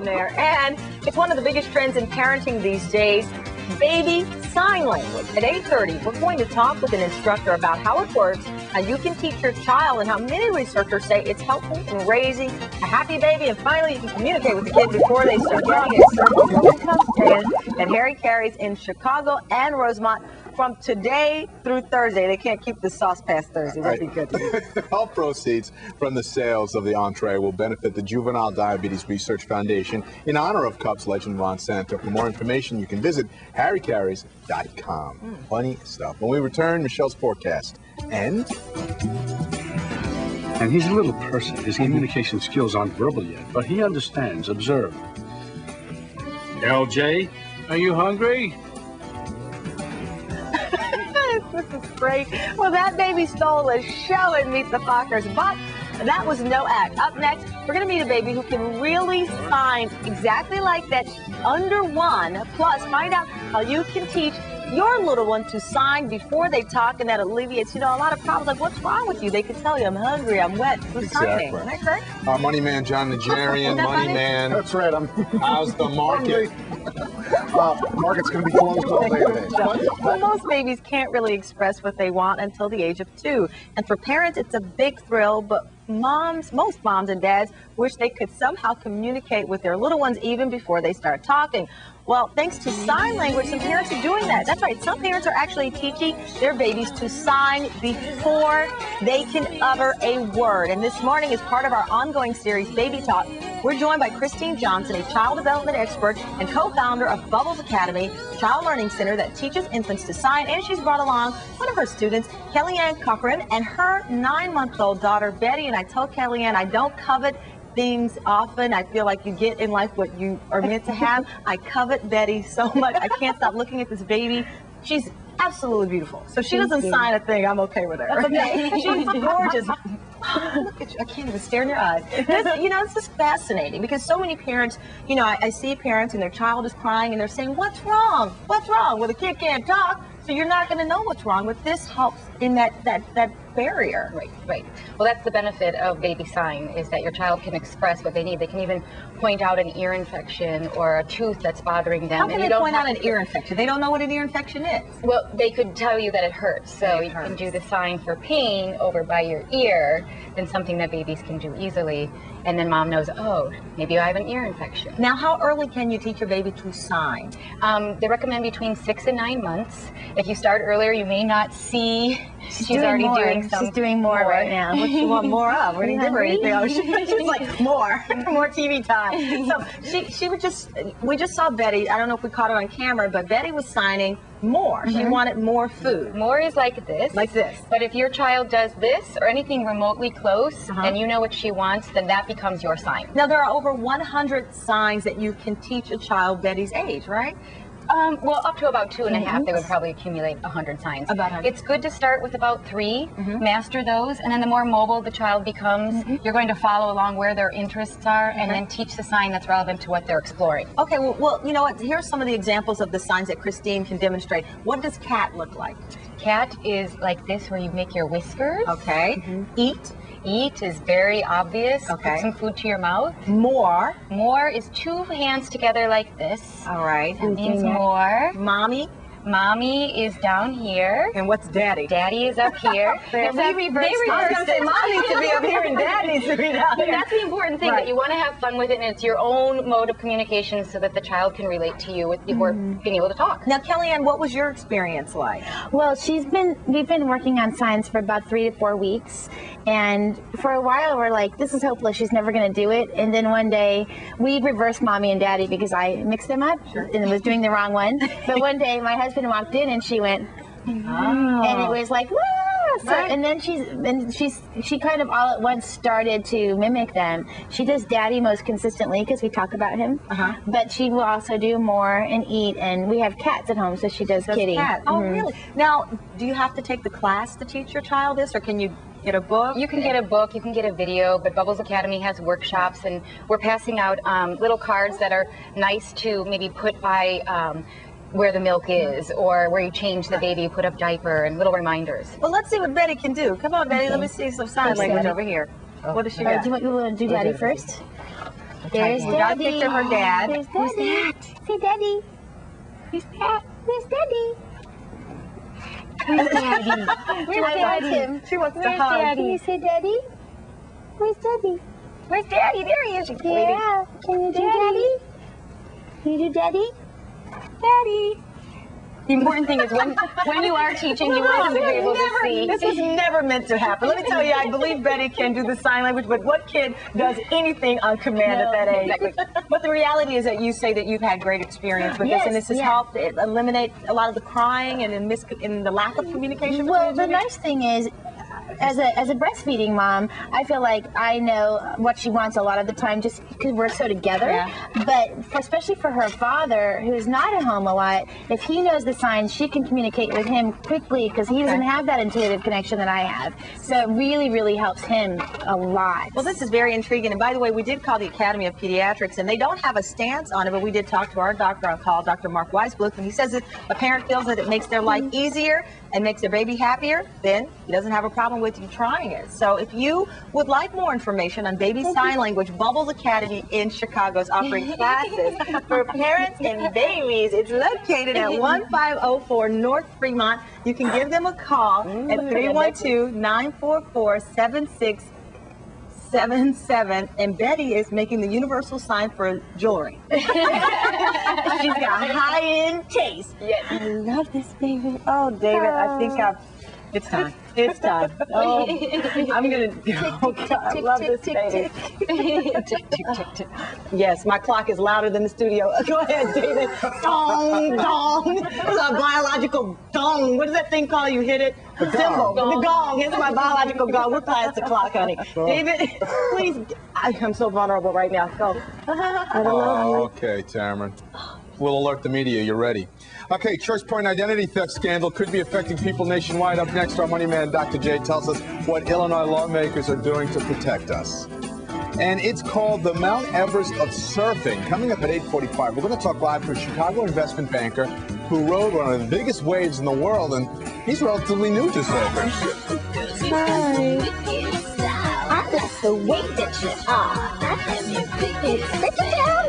on there. And it's one of the biggest trends in parenting these days, baby sign language. At 8:30, we're going to talk with an instructor about how it works, how you can teach your child, and how many researchers say it's helpful in raising a happy baby. And finally, you can communicate with the kids before they start getting it. Circle at Harry Carey's in Chicago and Rosemont from today through Thursday. They can't keep the sauce past Thursday. That'd be good. All proceeds from the sales of the entree will benefit the Juvenile Diabetes Research Foundation in honor of Cubs legend Ron Santo. For more information, you can visit harrycarries.com. Plenty of stuff. When we return, Michelle's forecast. And he's a little person. His communication skills aren't verbal yet, but he understands. Observe. LJ, are you hungry? This is great. Well, that baby stole a show at Meet the Fockers, but that was no act. Up next, we're going to meet a baby who can really sign exactly like that, under one. Plus, find out how you can teach your little one to sign before they talk, and that alleviates, a lot of problems. Like, what's wrong with you? They can tell you, I'm hungry, I'm wet. Who's signing? Isn't that correct? Money Man John Nigerian, Money Man. That's right. How's the market? Market's going to be closed all day today. Well, most babies can't really express what they want until the age of 2. And for parents, it's a big thrill, but most moms and dads wish they could somehow communicate with their little ones even before they start talking. Well, thanks to sign language, some parents are doing that. That's right. Some parents are actually teaching their babies to sign before they can utter a word. And this morning, as part of our ongoing series, Baby Talk, we're joined by Kristine Johnson, a child development expert and co-founder of Bubbles Academy, a child learning center that teaches infants to sign. And she's brought along one of her students, Kellyanne Cochran, and her 9-month-old daughter, Betty. And I told Kellyanne I don't covet things often. I feel like you get in life what you are meant to have. I covet Betty so much. I can't stop looking at this baby. She's absolutely beautiful. So she doesn't sign a thing. I'm okay with her. That's okay. She's gorgeous. Look at you. I can't even stare in your eyes. This is fascinating because so many parents, I see parents and their child is crying and they're saying, what's wrong? What's wrong? Well, the kid can't talk, so you're not going to know what's wrong. But this helps in that barrier. Right. Well, that's the benefit of baby sign, is that your child can express what they need. They can even point out an ear infection or a tooth that's bothering them. How can they point out an ear infection? They don't know what an ear infection is. Well, they could tell you that it hurts. So you can do the sign for pain over by your ear, then something that babies can do easily. And then mom knows, oh, maybe I have an ear infection. Now, how early can you teach your baby to sign? They recommend between 6 and 9 months. If you start earlier, you may not see. She's already doing some. She's doing more right now. What do you want more of? We didn't give her anything. Oh, she's like, more TV time. So she would we just saw Betty. I don't know if we caught it on camera, but Betty was signing more. She wanted more food. More is like this. Like this. But if your child does this or anything remotely close and you know what she wants, then that becomes your sign. Now, there are over 100 signs that you can teach a child Betty's age, right? Well, up to about 2 1/2, they would probably accumulate 100 signs. It's good to start with about 3, master those, and then the more mobile the child becomes, you're going to follow along where their interests are, and then teach the sign that's relevant to what they're exploring. Okay, well, you know what? Here's some of the examples of the signs that Kristine can demonstrate. What does cat look like? Cat is like this, where you make your whiskers. Okay. Eat. Eat is very obvious. Okay. Put some food to your mouth. More. More is 2 hands together like this. All right. That means more. Mommy. Mommy is down here. And what's daddy? Daddy is up here. They reverse. I was going to say mom needs to be up here and dad needs to be down here. That's the important thing, that you want to have fun with it, and it's your own mode of communication so that the child can relate to you with before being able to talk. Now, Kellyanne, what was your experience like? Well, we've been working on signs for about 3 to 4 weeks, and for a while we're like, this is hopeless, she's never going to do it. And then one day we reversed mommy and daddy because I mixed them up and was doing the wrong one. But one day my husband walked in and she went, and it was like, woo! So, and then she kind of all at once started to mimic them. She does daddy most consistently because we talk about him, but she will also do more and eat, and we have cats at home, so she does kitty. Oh, really? Now, do you have to take the class to teach your child this, or can you get a book? You can get a book, you can get a video, but Bubbles Academy has workshops, and we're passing out little cards that are nice to maybe put by where the milk is, or where you change the baby, put up diaper, and little reminders. Well, let's see what Betty can do. Come on, Betty, let me see some sign language over here. What does she got? Do you want to do daddy first? There's We got a Daddy. picture of her dad. There's Daddy. Say Daddy. Who's that? Where's Daddy? Where's Daddy? Where's Daddy? She wants to Where's hug. Daddy? Can you say Daddy? Where's Daddy? Where's Daddy? There he is, you sweetie. Yeah. Can you do Daddy? Can you do Daddy? Daddy. The important thing is when you are teaching, you want them to be able to see. This was never meant to happen. Let me tell you, I believe Betty can do the sign language, but what kid does anything on command at that age? Exactly. But the reality is that you say that you've had great experience with this, and this has helped eliminate a lot of the crying and the lack of communication. Well, the nice thing is, as a breastfeeding mom, I feel like I know what she wants a lot of the time just because we're so together. Yeah. But especially for her father, who's not at home a lot, if he knows the signs, she can communicate with him quickly because he doesn't have that intuitive connection that I have. So it really, really helps him a lot. Well, this is very intriguing. And by the way, we did call the Academy of Pediatrics, and they don't have a stance on it, but we did talk to our doctor on call, Dr. Mark Weisbluth, and he says that a parent feels that it makes their life easier and makes their baby happier, then he doesn't have a problem with you trying it. So if you would like more information on baby sign language, Bubbles Academy in Chicago is offering classes for parents and babies. It's located at 1504 North Fremont. You can give them a call at 312-944-7677, and Betty is making the universal sign for jewelry. She's got high-end taste. Yes. I love this baby. Oh, David, I think it's time. It's time. Oh, I'm gonna. Oh God, I love this baby. Yes, my clock is louder than the studio. Go ahead, David. Dong, dong. It's a biological dong. What does that thing called? You hit it. The cymbal. The gong. It's my biological gong. We're past the clock, honey. David, please. I'm so vulnerable right now. Go. Okay, Tamron. We'll alert the media. You're ready. Okay, Church Point identity theft scandal could be affecting people nationwide. Up next, our money man, Dr. J, tells us what Illinois lawmakers are doing to protect us. And it's called the Mount Everest of surfing. Coming up at 8:45, we're going to talk live to a Chicago investment banker who rode one of the biggest waves in the world, and he's relatively new to surfing. Hi. I like the way that you are. I have you big. Sit down,